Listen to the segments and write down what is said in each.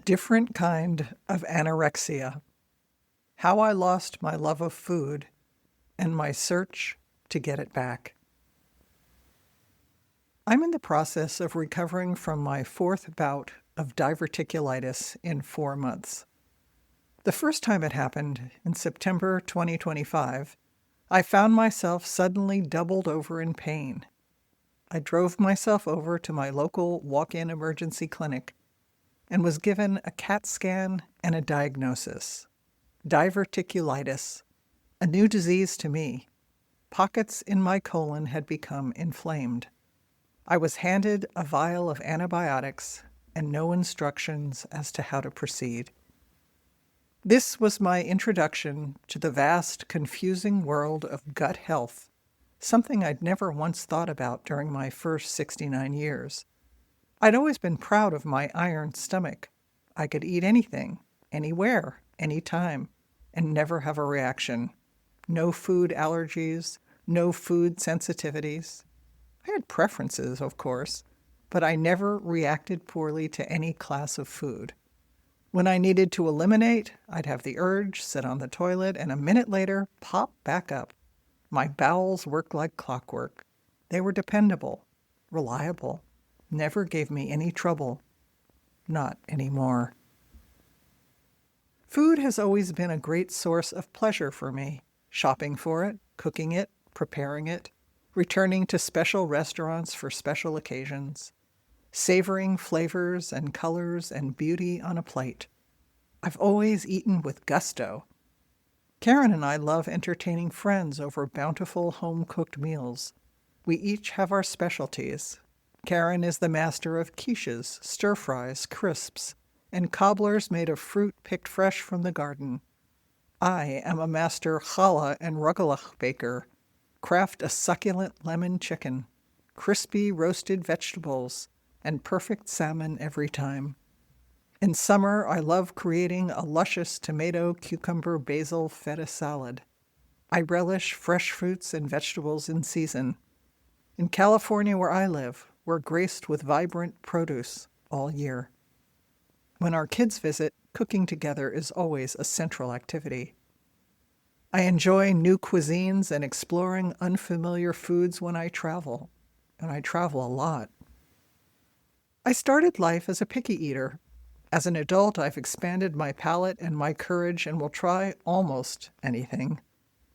different kind of anorexia, how I lost my love of food and my search to get it back. I'm in the process of recovering from my fourth bout of diverticulitis in 4 months. The first time it happened, in September 2025, I found myself suddenly doubled over in pain. I drove myself over to my local walk-in emergency clinic and was given a CAT scan and a diagnosis. Diverticulitis, a new disease to me. Pockets in my colon had become inflamed. I was handed a vial of antibiotics and no instructions as to how to proceed. This was my introduction to the vast, confusing world of gut health, something I'd never once thought about during my first 69 years. I'd always been proud of my iron stomach. I could eat anything, anywhere, anytime, and never have a reaction. No food allergies, no food sensitivities. I had preferences, of course, but I never reacted poorly to any class of food. When I needed to eliminate, I'd have the urge, sit on the toilet, and a minute later, pop back up. My bowels worked like clockwork. They were dependable, reliable, never gave me any trouble. Not anymore. Food has always been a great source of pleasure for me. Shopping for it, cooking it, preparing it, returning to special restaurants for special occasions, savoring flavors and colors and beauty on a plate. I've always eaten with gusto. Karen and I love entertaining friends over bountiful home-cooked meals. We each have our specialties. Karen is the master of quiches, stir-fries, crisps, and cobblers made of fruit picked fresh from the garden. I am a master challah and rugelach baker. Craft a succulent lemon chicken, crispy roasted vegetables, and perfect salmon every time. In summer, I love creating a luscious tomato, cucumber, basil feta salad. I relish fresh fruits and vegetables in season. In California, where I live, we're graced with vibrant produce all year. When our kids visit, cooking together is always a central activity. I enjoy new cuisines and exploring unfamiliar foods when I travel, and I travel a lot. I started life as a picky eater. As an adult, I've expanded my palate and my courage and will try almost anything.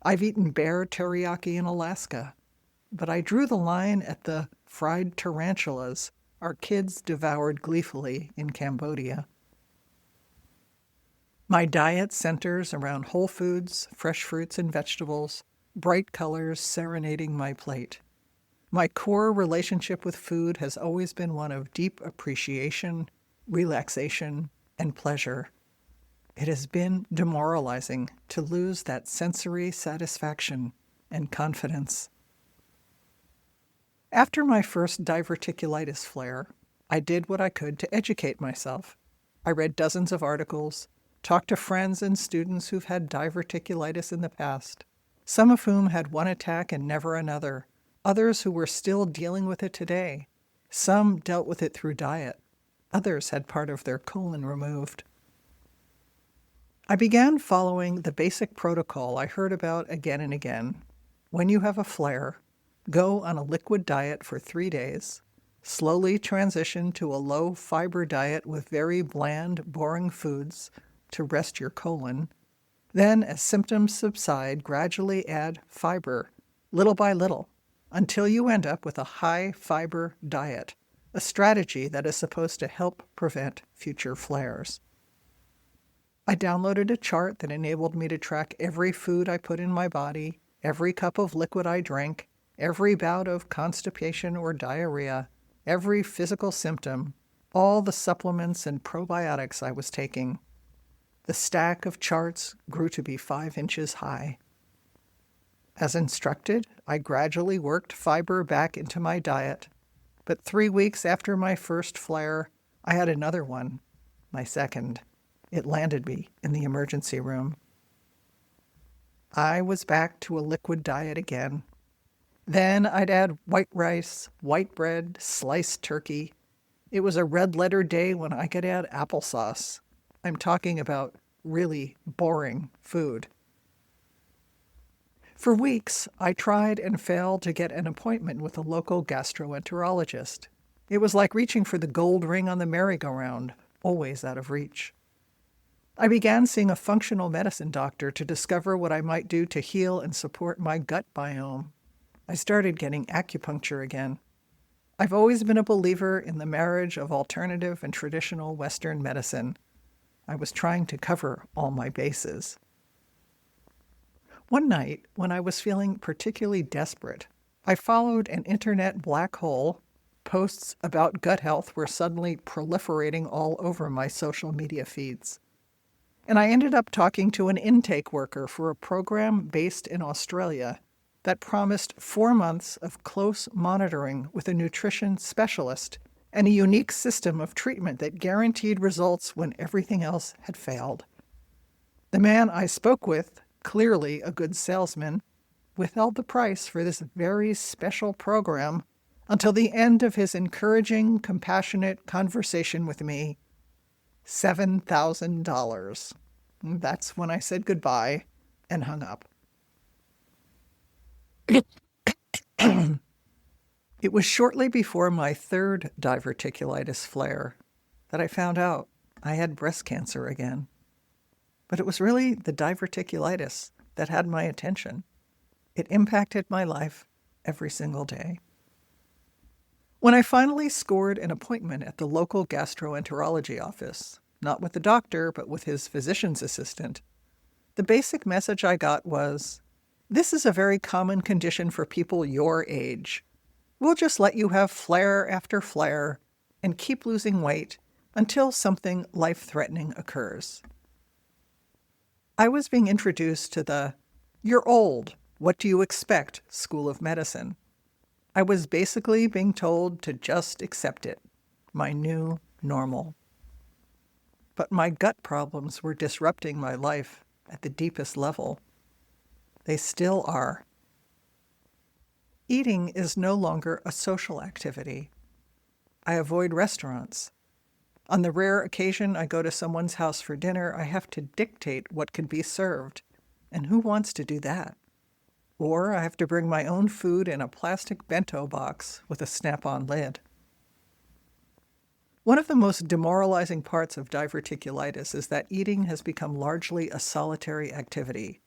I've eaten bear teriyaki in Alaska, but I drew the line at the fried tarantulas our kids devoured gleefully in Cambodia. My diet centers around whole foods, fresh fruits and vegetables, bright colors serenading my plate. My core relationship with food has always been one of deep appreciation, relaxation, and pleasure. It has been demoralizing to lose that sensory satisfaction and confidence. After my first diverticulitis flare, I did what I could to educate myself. I read dozens of articles, talked to friends and students who've had diverticulitis in the past, some of whom had one attack and never another, others who were still dealing with it today. Some dealt with it through diet. Others had part of their colon removed. I began following the basic protocol I heard about again and again. When you have a flare, go on a liquid diet for 3 days, slowly transition to a low-fiber diet with very bland, boring foods to rest your colon. Then, as symptoms subside, gradually add fiber, little by little, until you end up with a high-fiber diet, a strategy that is supposed to help prevent future flares. I downloaded a chart that enabled me to track every food I put in my body, every cup of liquid I drank, every bout of constipation or diarrhea, every physical symptom, all the supplements and probiotics I was taking. The stack of charts grew to be 5 inches high. As instructed, I gradually worked fiber back into my diet, but 3 weeks after my first flare, I had another one, my second. It landed me in the emergency room. I was back to a liquid diet again. Then I'd add white rice, white bread, sliced turkey. It was a red-letter day when I could add applesauce. I'm talking about really boring food. For weeks, I tried and failed to get an appointment with a local gastroenterologist. It was like reaching for the gold ring on the merry-go-round, always out of reach. I began seeing a functional medicine doctor to discover what I might do to heal and support my gut biome. I started getting acupuncture again. I've always been a believer in the marriage of alternative and traditional Western medicine. I was trying to cover all my bases. One night, when I was feeling particularly desperate, I followed an internet black hole. Posts about gut health were suddenly proliferating all over my social media feeds. And I ended up talking to an intake worker for a program based in Australia that promised 4 months of close monitoring with a nutrition specialist and a unique system of treatment that guaranteed results when everything else had failed. The man I spoke with, clearly a good salesman, withheld the price for this very special program until the end of his encouraging, compassionate conversation with me. $7,000. That's when I said goodbye and hung up. It was shortly before my third diverticulitis flare that I found out I had breast cancer again. But it was really the diverticulitis that had my attention. It impacted my life every single day. When I finally scored an appointment at the local gastroenterology office, not with the doctor, but with his physician's assistant, the basic message I got was, "This is a very common condition for people your age. We'll just let you have flare after flare and keep losing weight until something life-threatening occurs." I was being introduced to the "you're old, what do you expect" school of medicine. I was basically being told to just accept it, my new normal. But my gut problems were disrupting my life at the deepest level. They still are. Eating is no longer a social activity. I avoid restaurants. On the rare occasion I go to someone's house for dinner, I have to dictate what can be served. And who wants to do that? Or I have to bring my own food in a plastic bento box with a snap-on lid. One of the most demoralizing parts of diverticulitis is that eating has become largely a solitary activity.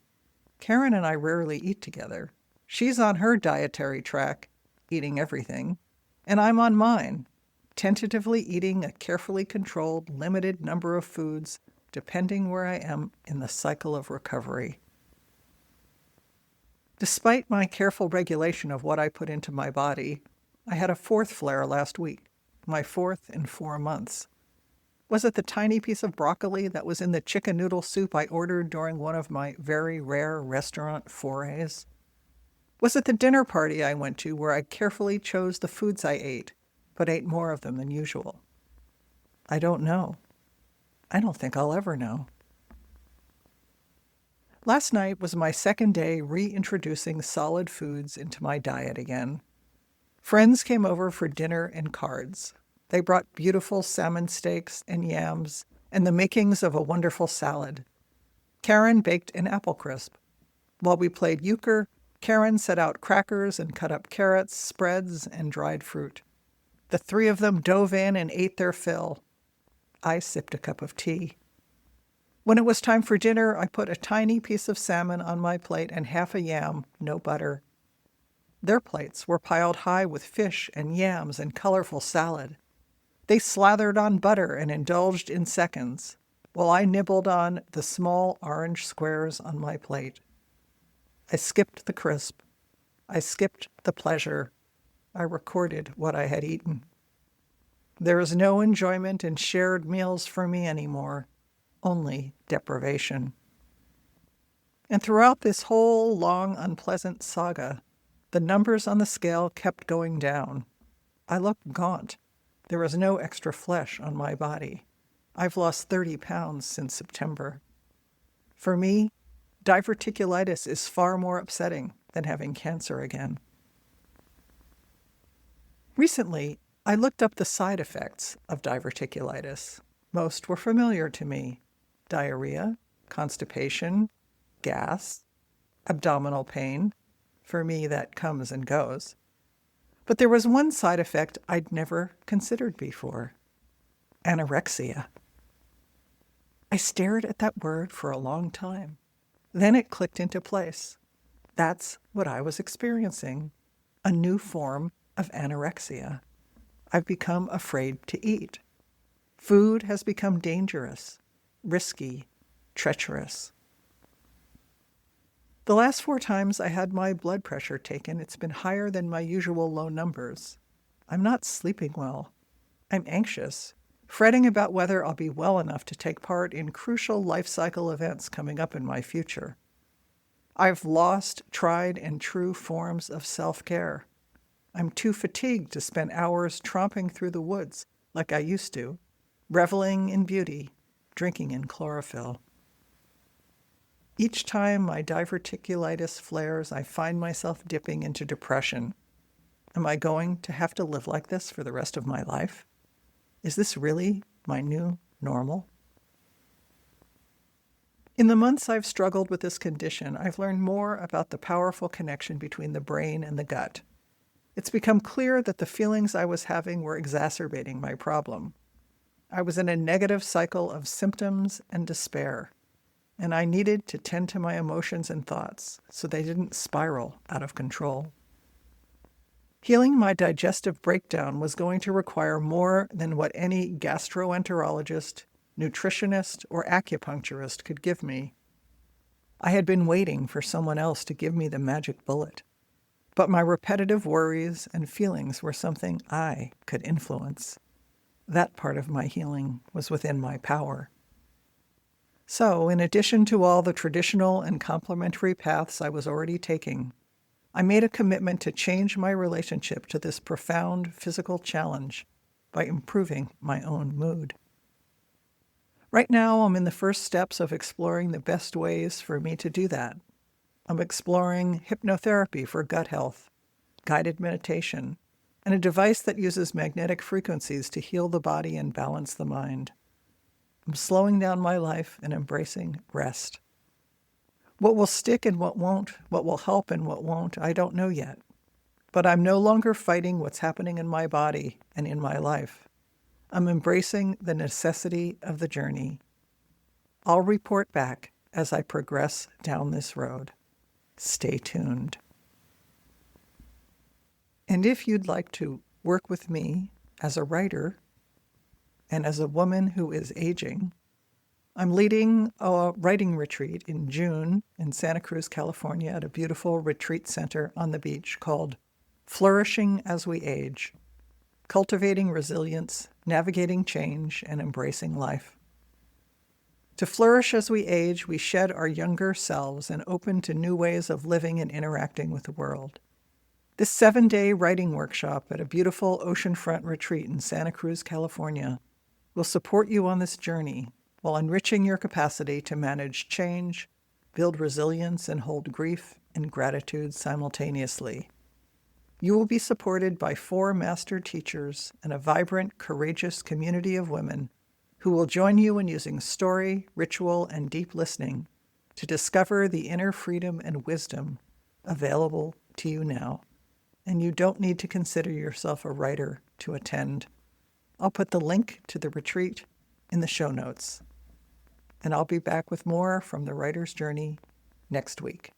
Karen and I rarely eat together. She's on her dietary track, eating everything, and I'm on mine, tentatively eating a carefully controlled, limited number of foods, depending where I am in the cycle of recovery. Despite my careful regulation of what I put into my body, I had a fourth flare last week, my fourth in 4 months. Was it the tiny piece of broccoli that was in the chicken noodle soup I ordered during one of my very rare restaurant forays? Was it the dinner party I went to where I carefully chose the foods I ate, but ate more of them than usual? I don't know. I don't think I'll ever know. Last night was my second day reintroducing solid foods into my diet again. Friends came over for dinner and cards. They brought beautiful salmon steaks and yams and the makings of a wonderful salad. Karen baked an apple crisp. While we played euchre, Karen set out crackers and cut up carrots, spreads, and dried fruit. The three of them dove in and ate their fill. I sipped a cup of tea. When it was time for dinner, I put a tiny piece of salmon on my plate and half a yam, no butter. Their plates were piled high with fish and yams and colorful salad. They slathered on butter and indulged in seconds, while I nibbled on the small orange squares on my plate. I skipped the crisp. I skipped the pleasure. I recorded what I had eaten. There is no enjoyment in shared meals for me anymore, only deprivation. And throughout this whole long, unpleasant saga, the numbers on the scale kept going down. I looked gaunt. There was no extra flesh on my body. I've lost 30 pounds since September. For me, diverticulitis is far more upsetting than having cancer again. Recently, I looked up the side effects of diverticulitis. Most were familiar to me: diarrhea, constipation, gas, abdominal pain. For me, that comes and goes. But there was one side effect I'd never considered before: anorexia. I stared at that word for a long time. Then it clicked into place. That's what I was experiencing: a new form of anorexia. I've become afraid to eat. Food has become dangerous, risky, treacherous. The last 4 times I had my blood pressure taken, it's been higher than my usual low numbers. I'm not sleeping well. I'm anxious, fretting about whether I'll be well enough to take part in crucial life cycle events coming up in my future. I've lost tried and true forms of self-care. I'm too fatigued to spend hours tromping through the woods like I used to, reveling in beauty, drinking in chlorophyll. Each time my diverticulitis flares, I find myself dipping into depression. Am I going to have to live like this for the rest of my life? Is this really my new normal? In the months I've struggled with this condition, I've learned more about the powerful connection between the brain and the gut. It's become clear that the feelings I was having were exacerbating my problem. I was in a negative cycle of symptoms and despair, and I needed to tend to my emotions and thoughts so they didn't spiral out of control. Healing my digestive breakdown was going to require more than what any gastroenterologist, nutritionist, or acupuncturist could give me. I had been waiting for someone else to give me the magic bullet, but my repetitive worries and feelings were something I could influence. That part of my healing was within my power. So, in addition to all the traditional and complementary paths I was already taking, I made a commitment to change my relationship to this profound physical challenge by improving my own mood. Right now, I'm in the first steps of exploring the best ways for me to do that. I'm exploring hypnotherapy for gut health, guided meditation, and a device that uses magnetic frequencies to heal the body and balance the mind. I'm slowing down my life and embracing rest. What will stick and what won't, what will help and what won't, I don't know yet. But I'm no longer fighting what's happening in my body and in my life. I'm embracing the necessity of the journey. I'll report back as I progress down this road. Stay tuned. And if you'd like to work with me as a writer and as a woman who is aging, I'm leading a writing retreat in June in Santa Cruz, California, at a beautiful retreat center on the beach called Flourishing as We Age: Cultivating Resilience, Navigating Change, and Embracing Life. To flourish as we age, we shed our younger selves and open to new ways of living and interacting with the world. This 7-day writing workshop at a beautiful oceanfront retreat in Santa Cruz, California, will support you on this journey while enriching your capacity to manage change, build resilience, and hold grief and gratitude simultaneously. You will be supported by 4 master teachers and a vibrant, courageous community of women who will join you in using story, ritual, and deep listening to discover the inner freedom and wisdom available to you now. And you don't need to consider yourself a writer to attend. I'll put the link to the retreat in the show notes. And I'll be back with more from the Writer's Journey next week.